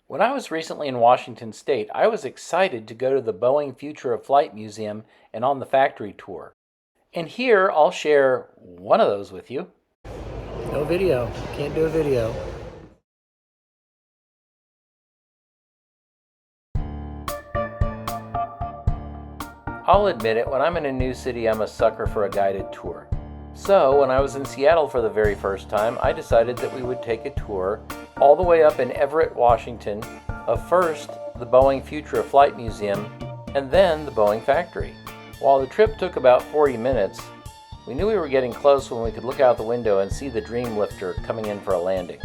When I was recently in Washington State, I was excited to go to the Boeing Future of Flight Museum and on the factory tour. And here I'll share one of those with you. No video. Can't do a video. I'll admit it, when I'm in a new city, I'm a sucker for a guided tour. So, when I was in Seattle for the very first time, I decided that we would take a tour all the way up in Everett, Washington, of first the Boeing Future of Flight Museum and then the Boeing factory. While the trip took about 40 minutes, we knew we were getting close when we could look out the window and see the Dreamlifter coming in for a landing.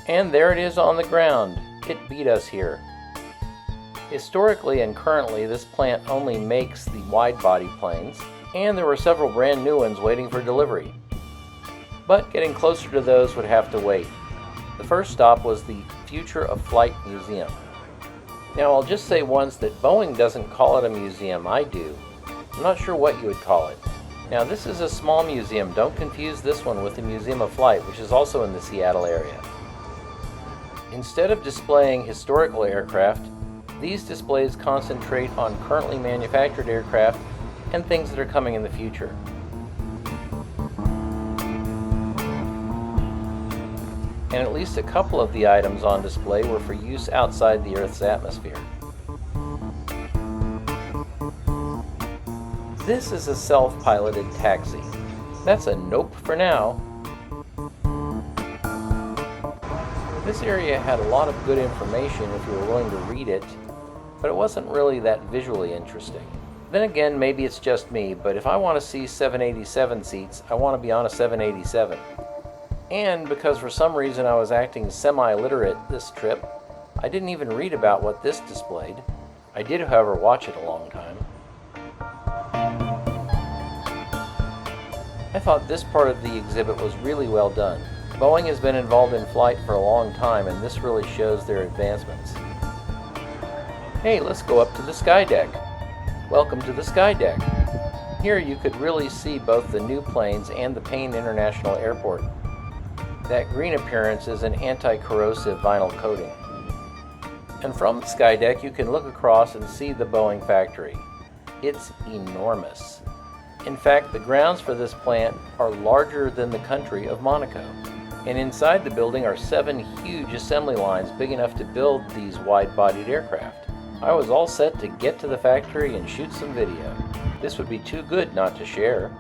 And there it is on the ground. It beat us here. Historically and currently, this plant only makes the wide-body planes, and there were several brand new ones waiting for delivery. But getting closer to those would have to wait. The first stop was the Future of Flight Museum. Now, I'll just say once that Boeing doesn't call it a museum, I do. I'm not sure what you would call it. Now, this is a small museum. Don't confuse this one with the Museum of Flight, which is also in the Seattle area. Instead of displaying historical aircraft, these displays concentrate on currently manufactured aircraft and things that are coming in the future. And at least a couple of the items on display were for use outside the Earth's atmosphere. This is a self-piloted taxi. That's a nope for now. This area had a lot of good information if you were willing to read it, but it wasn't really that visually interesting. Then again, maybe it's just me, but if I want to see 787 seats, I want to be on a 787. And because for some reason I was acting semi-literate this trip, I didn't even read about what this displayed. I did, however, watch it a long time. I thought this part of the exhibit was really well done. Boeing has been involved in flight for a long time, and this really shows their advancements. Hey, let's go up to the sky deck. Welcome to the sky deck. Here you could really see both the new planes and the Payne International Airport. That green appearance is an anti-corrosive vinyl coating. And from the sky deck you can look across and see the Boeing factory. It's enormous. In fact, the grounds for this plant are larger than the country of Monaco. And inside the building are 7 huge assembly lines big enough to build these wide-bodied aircraft. I was all set to get to the factory and shoot some video. This would be too good not to share.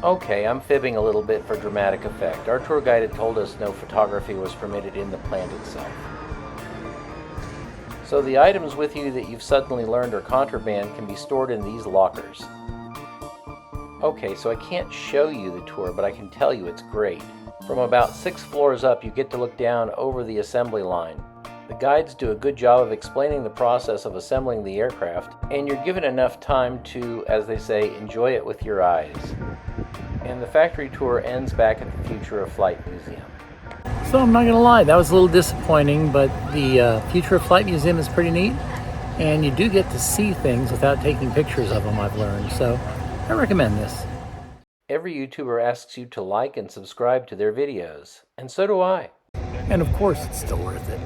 Okay, I'm fibbing a little bit for dramatic effect. Our tour guide had told us no photography was permitted in the plant itself. So the items with you that you've suddenly learned are contraband can be stored in these lockers. Okay, so I can't show you the tour, but I can tell you it's great. From about 6 floors up, you get to look down over the assembly line. The guides do a good job of explaining the process of assembling the aircraft, and you're given enough time to, as they say, enjoy it with your eyes. And the factory tour ends back at the Future of Flight Museum. So I'm not gonna lie, that was a little disappointing, but the Future of Flight Museum is pretty neat, and you do get to see things without taking pictures of them, I've learned, so I recommend this. Every YouTuber asks you to like and subscribe to their videos, and so do I. And of course, it's still worth it.